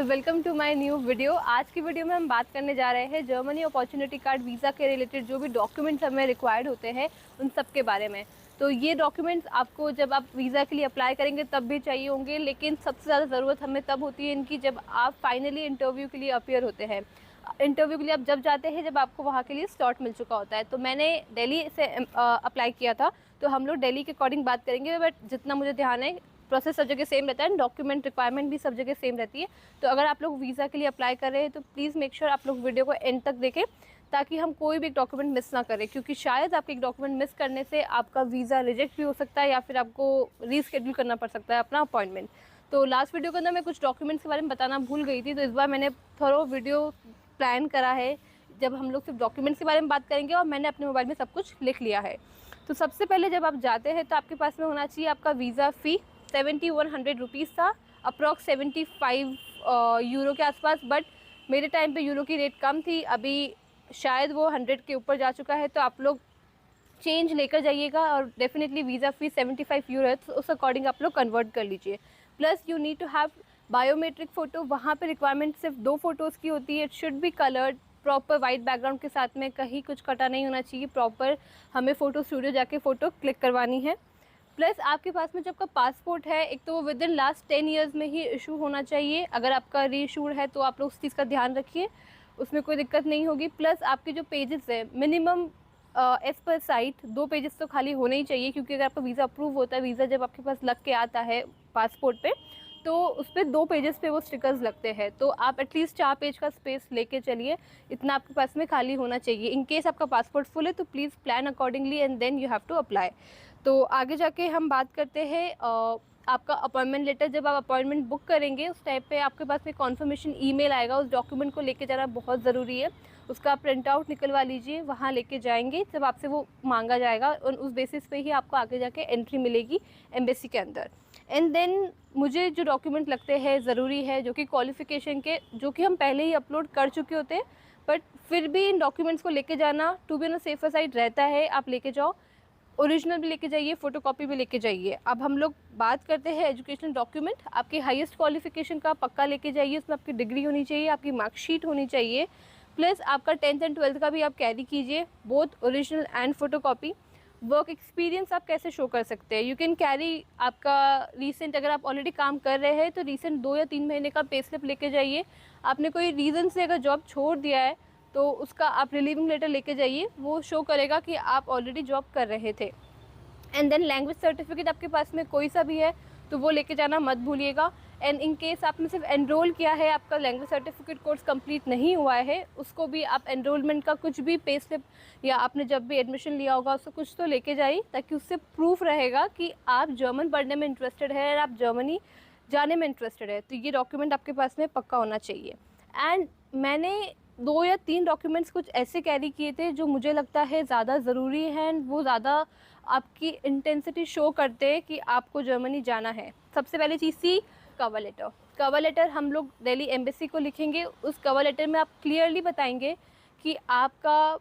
So welcome to my new video. आज की video में हम बात करने जा रहे हैं जर्मनी अपॉर्चुनिटी कार्ड वीज़ा के रिलेटेड जो भी डॉक्यूमेंट्स हमें रिक्वायर्ड होते हैं उन सब के बारे में। तो ये डॉक्यूमेंट्स आपको जब आप वीज़ा के लिए अप्लाई करेंगे तब भी चाहिए होंगे, लेकिन सबसे ज़्यादा ज़रूरत हमें तब होती है इनकी जब आप फाइनली इंटरव्यू के लिए अपीयर होते हैं। इंटरव्यू के लिए आप जब जाते हैं जब आपको वहाँ के लिए स्लॉट मिल चुका होता है। तो मैंने दिल्ली से अप्लाई किया था, तो हम लोग दिल्ली के अकॉर्डिंग बात करेंगे, बट जितना मुझे ध्यान है प्रोसेस सब जगह सेम रहता है, डॉक्यूमेंट रिक्वायरमेंट भी सब जगह सेम रहती है। तो अगर आप लोग वीज़ा के लिए अप्लाई कर रहे हैं तो प्लीज़ मेक श्योर आप लोग वीडियो को एंड तक देखें ताकि हम कोई भी डॉक्यूमेंट मिस ना करें, क्योंकि शायद आपके एक डॉक्यूमेंट मिस करने से आपका वीज़ा रिजेक्ट भी हो सकता है या फिर आपको रीस्केड्यूल करना पड़ सकता है अपना अपॉइंटमेंट। तो लास्ट वीडियो के अंदर मैं कुछ डॉक्यूमेंट्स के बारे में बताना भूल गई थी, तो इस बार मैंने थोड़ा वीडियो प्लान करा है जब हम लोग सिर्फ डॉक्यूमेंट्स के बारे में बात करेंगे, और मैंने अपने मोबाइल में सब कुछ लिख लिया है। तो सबसे पहले जब आप जाते हैं तो आपके पास में होना चाहिए आपका वीज़ा फ़ी 7100 रुपीज़ था, अप्रॉक्स 75 यूरो के आसपास। बट मेरे टाइम पे यूरो की रेट कम थी, अभी शायद वो 100 के ऊपर जा चुका है। तो आप लोग चेंज लेकर जाइएगा, और डेफिनेटली वीज़ा फी 75 यूरो है, तो उस अकॉर्डिंग आप लोग कन्वर्ट कर लीजिए। Plus you need to have biometric photo. वहाँ पे रिक्वायरमेंट सिर्फ 2 फ़ोटोज़ की होती है। It should be coloured proper white background के साथ में, कहीं कुछ कटा नहीं होना चाहिए। प्रॉपर हमें फ़ोटो स्टूडियो जाके फ़ोटो क्लिक करवानी है। प्लस आपके पास में जो आपका पासपोर्ट है, एक तो वो विद इन लास्ट 10 ईयर्स में ही इशू होना चाहिए। अगर आपका री इशूड है तो आप लोग उस चीज़ का ध्यान रखिए, उसमें कोई दिक्कत नहीं होगी। प्लस आपके जो पेजेस है minimum as per site 2 pages तो खाली होने ही चाहिए, क्योंकि अगर आपका वीज़ा अप्रूव होता है, वीज़ा जब आपके पास लग के आता है पासपोर्ट पे, तो उस पर 2 पेजेस पे वो स्टिकर्स लगते हैं। तो आप एटलीस्ट 4 पेज का स्पेस लेके चलिए, इतना आपके पास में खाली होना चाहिए। इन केस आपका पासपोर्ट फुल है तो please plan accordingly and then you have to apply. तो आगे जाके हम बात करते हैं आपका अपॉइंटमेंट लेटर। जब आप अपॉइंटमेंट बुक करेंगे उस टाइप पे आपके पास में कॉन्फर्मेशन ईमेल आएगा, उस डॉक्यूमेंट को लेके जाना बहुत ज़रूरी है। उसका प्रिंट आउट निकलवा लीजिए, वहाँ लेके जाएंगे, जब आपसे वो मांगा जाएगा और उस बेसिस पे ही आपको आगे जाके एंट्री मिलेगी एम्बेसी के अंदर। एंड देन मुझे जो डॉक्यूमेंट लगते हैं ज़रूरी है, जो कि क्वालिफ़िकेशन के, जो कि हम पहले ही अपलोड कर चुके होते हैं, बट फिर भी इन डॉक्यूमेंट्स को लेके जाना to be on a safer side रहता है। आप लेके जाओ, ओरिजिनल भी लेके जाइए, फ़ोटोकॉपी भी लेके जाइए। अब हम लोग बात करते हैं एजुकेशनल डॉक्यूमेंट। आपकी हाईएस्ट क्वालिफिकेशन का पक्का लेके जाइए, उसमें आपकी डिग्री होनी चाहिए, आपकी मार्कशीट होनी चाहिए। प्लस आपका 10th एंड 12th का भी आप कैरी कीजिए, both original and photocopy. Work experience आप कैसे शो कर सकते हैं, यू कैन कैरी आपका रीसेंट, अगर आप ऑलरेडी काम कर रहे हैं तो रीसेंट 2 या 3 महीने का पे स्लिप लेके जाइए। आपने कोई रीज़न से अगर जॉब छोड़ दिया है तो उसका आप रिलीविंग लेटर लेके जाइए, वो शो करेगा कि आप ऑलरेडी जॉब कर रहे थे। एंड देन लैंग्वेज सर्टिफिकेट आपके पास में कोई सा भी है तो वो लेके जाना मत भूलिएगा। एंड इन केस आपने सिर्फ एनरोल किया है, आपका लैंग्वेज सर्टिफिकेट कोर्स कंप्लीट नहीं हुआ है, उसको भी आप एनरोलमेंट का कुछ भी पे स्लिप या आपने जब भी एडमिशन लिया होगा उसको कुछ तो लेके जाइए, ताकि उससे प्रूफ रहेगा कि आप जर्मन पढ़ने में इंटरेस्टेड है और आप जर्मनी जाने में इंटरेस्टेड है। तो ये डॉक्यूमेंट आपके पास में पक्का होना चाहिए। एंड मैंने 2 या 3 डॉक्यूमेंट्स कुछ ऐसे कैरी किए थे जो मुझे लगता है ज़्यादा ज़रूरी हैं, वो ज़्यादा आपकी इंटेंसिटी शो करते हैं कि आपको जर्मनी जाना है। सबसे पहली चीज़ थी कवर लेटर। कवर लेटर हम लोग दिल्ली एम्बेसी को लिखेंगे। उस कवर लेटर में आप क्लियरली बताएंगे कि आपका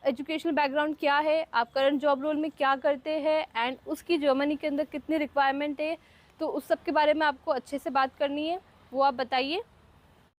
एजुकेशनल बैकग्राउंड क्या है, आप करंट जॉब रोल में क्या करते हैं, एंड उसकी जर्मनी के अंदर कितनी रिक्वायरमेंट है। तो उस सब के बारे में आपको अच्छे से बात करनी है, वो आप बताइए।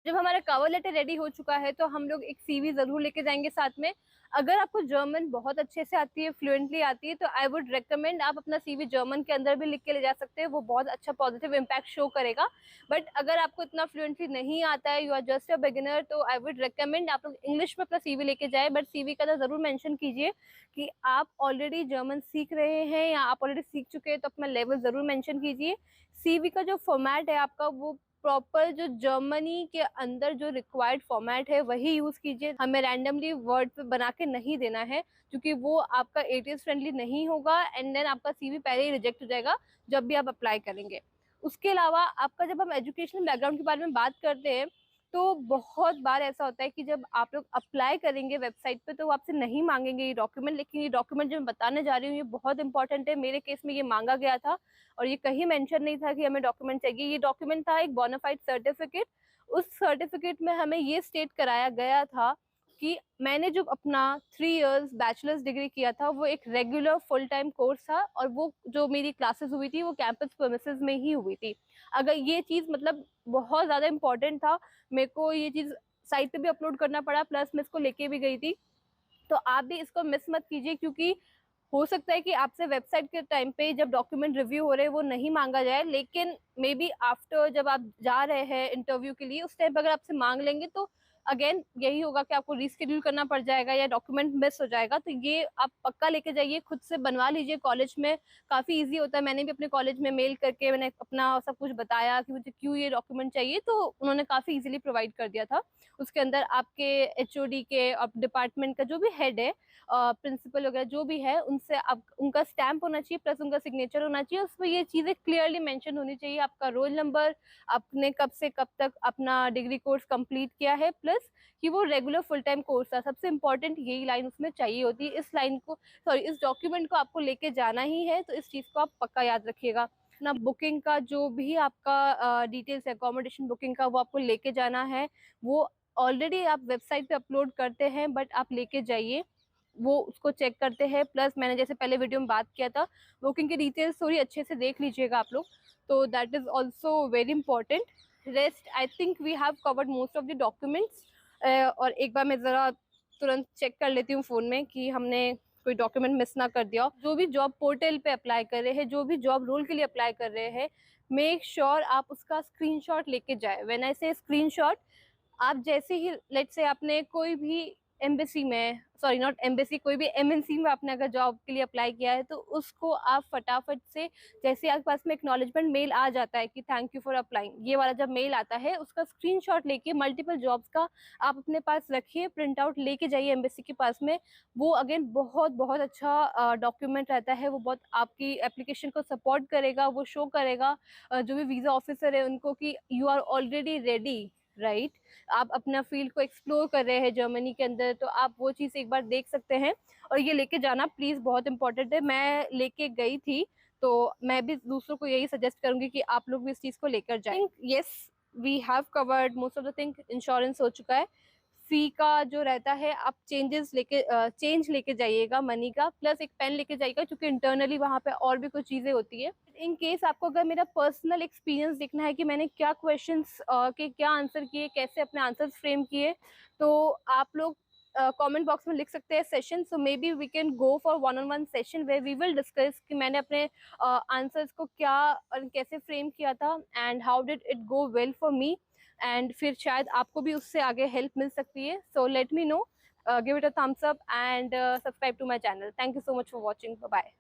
जब हमारा कवर लेटर रेडी हो चुका है तो हम लोग एक सीवी ज़रूर लेके जाएंगे साथ में। अगर आपको जर्मन बहुत अच्छे से आती है, फ्लुएंटली आती है, तो आई वुड रेकमेंड आप अपना सीवी जर्मन के अंदर भी लिख के ले जा सकते हैं, वो बहुत अच्छा पॉजिटिव इम्पैक्ट शो करेगा। बट अगर आपको इतना फ्लुएंटली नहीं आता है, you are just a beginner, तो आई वुड रेकमेंड आप लोग इंग्लिश में अपना सीवी लेके जाए। बट सीवी का तो ज़रूर मेंशन कीजिए कि आप ऑलरेडी जर्मन सीख रहे हैं या आप ऑलरेडी सीख चुके हैं, तो अपना लेवल ज़रूर मेंशन कीजिए। सीवी का जो फॉर्मेट है आपका, वो प्रॉपर जो जर्मनी के अंदर जो रिक्वायर्ड फॉर्मेट है वही यूज़ कीजिए। हमें रैंडमली वर्ड पे बना के नहीं देना है, क्योंकि वो आपका एटीएस फ्रेंडली नहीं होगा एंड देन आपका सीवी पहले ही रिजेक्ट हो जाएगा जब भी आप अप्लाई करेंगे। उसके अलावा आपका, जब हम एजुकेशनल बैकग्राउंड के बारे में बात करते हैं, तो बहुत बार ऐसा होता है कि जब आप लोग अप्लाई करेंगे वेबसाइट पे तो वो आपसे नहीं मांगेंगे ये डॉक्यूमेंट, लेकिन ये डॉक्यूमेंट जो मैं बताने जा रही हूँ ये बहुत इंपॉर्टेंट है। मेरे केस में ये मांगा गया था और ये कहीं मेंशन नहीं था कि हमें डॉक्यूमेंट चाहिए। ये डॉक्यूमेंट था एक बोनाफाइड सर्टिफिकेट। उस सर्टिफिकेट में हमें ये स्टेट कराया गया था कि मैंने जो अपना 3 इयर्स बैचलर्स डिग्री किया था वो एक रेगुलर फुल टाइम कोर्स था, और वो जो मेरी क्लासेस हुई थी वो कैंपस प्रेमिसेस में ही हुई थी। अगर ये चीज़ मतलब बहुत ज़्यादा इम्पोर्टेंट था, मेरे को ये चीज़ साइट पे भी अपलोड करना पड़ा, प्लस मैं इसको लेके भी गई थी। तो आप भी इसको मिस मत कीजिए, क्योंकि हो सकता है कि आपसे वेबसाइट के टाइम पे जब डॉक्यूमेंट रिव्यू हो रहे हैं वो नहीं मांगा जाए, लेकिन मे बी आफ्टर जब आप जा रहे हैं इंटरव्यू के लिए उस टाइम पर अगर आपसे मांग लेंगे तो अगेन यही होगा कि आपको रीस्केड्यूल करना पड़ जाएगा या डॉक्यूमेंट मिस हो जाएगा। तो ये आप पक्का लेके जाइए, खुद से बनवा लीजिए। कॉलेज में काफ़ी ईजी होता है। मैंने भी अपने कॉलेज में मेल करके मैंने अपना सब कुछ बताया कि मुझे क्यों ये डॉक्यूमेंट चाहिए, तो उन्होंने काफ़ी ईजिली प्रोवाइड कर दिया था। उसके अंदर आपके एचओडी के और डिपार्टमेंट का जो भी हेड है, प्रिंसिपल वगैरह जो भी है, उनसे आप उनका स्टैम्प होना चाहिए, प्लस उनका सिग्नेचर होना चाहिए। उसमें ये चीज़ें क्लियरली मेंशन होनी चाहिए, आपका रोल नंबर, आपने कब से कब तक अपना डिग्री कोर्स कंप्लीट किया है, प्लस कि वो रेगुलर फुल टाइम कोर्स था। सबसे इंपॉर्टेंट यही लाइन उसमें चाहिए होती है। इस डॉक्यूमेंट को आपको लेके जाना ही है, तो इस चीज़ को आप पक्का याद रखिएगा। ना बुकिंग का जो भी आपका डिटेल्स है, अकोमोडेशन बुकिंग का, वो आपको लेके जाना है। वो ऑलरेडी आप वेबसाइट पे अपलोड करते हैं, बट आप लेके जाइए, वो उसको चेक करते हैं। प्लस मैंने जैसे पहले वीडियो में बात किया था, बुकिंग की डिटेल्स थोड़ी अच्छे से देख लीजिएगा आप लोग, तो that is also very important. Rest I think we have covered most of the documents. और एक बार मैं ज़रा तुरंत चेक कर लेती हूँ फ़ोन में कि हमने कोई डॉक्यूमेंट मिस ना कर दिया हो। जो भी जॉब पोर्टल पे अप्लाई कर रहे हैं, जो भी जॉब रोल के लिए अप्लाई कर रहे हैं, मेक श्योर आप उसका स्क्रीनशॉट लेके जाए। व्हेन आई से स्क्रीनशॉट, आप जैसे ही लेट्स से आपने कोई भी एम्बेसी में, सॉरी नॉट एम्बेसी, कोई भी एमएनसी में आपने अगर जॉब के लिए अप्लाई किया है, तो उसको आप फटाफट से, जैसे आपके पास में एक्नॉलेजमेंट मेल आ जाता है कि थैंक यू फॉर अप्लाइंग, ये वाला जब मेल आता है उसका स्क्रीनशॉट लेके मल्टीपल जॉब्स का आप अपने पास रखिए, प्रिंट आउट लेके जाइए एम्बेसी के पास में। वो अगेन बहुत बहुत अच्छा डॉक्यूमेंट रहता है, वो बहुत आपकी एप्लीकेशन को सपोर्ट करेगा, वो शो करेगा जो भी वीज़ा ऑफिसर है उनको कि you are already ready, right. आप अपना फील्ड को एक्सप्लोर कर रहे हैं जर्मनी के अंदर, तो आप वो चीज़ एक बार देख सकते हैं। और ये लेके जाना प्लीज़, बहुत इंपॉर्टेंट है। मैं लेके गई थी, तो मैं भी दूसरों को यही सजेस्ट करूंगी कि आप लोग भी इस चीज़ को लेकर जाएं। Yes, we have covered most of the thing. Insurance हो चुका है। फी का जो रहता है, आप चेंज लेके जाइएगा मनी का, प्लस एक पेन लेके जाइएगा, क्योंकि इंटरनली वहाँ पे और भी कुछ चीज़ें होती है। इन केस आपको अगर मेरा पर्सनल एक्सपीरियंस देखना है कि मैंने क्या क्वेश्चंस के क्या आंसर किए, कैसे अपने आंसर्स फ्रेम किए, तो आप लोग कमेंट बॉक्स में लिख सकते हैं session. So maybe we can go for one on one session way we will discuss कि मैंने अपने आंसर्स को क्या और कैसे फ्रेम किया था, and how did it go well for me, and फिर शायद आपको भी उससे आगे हेल्प मिल सकती है। So let me know, give it a thumbs up and subscribe to my channel. Thank you so much for watching. Bye.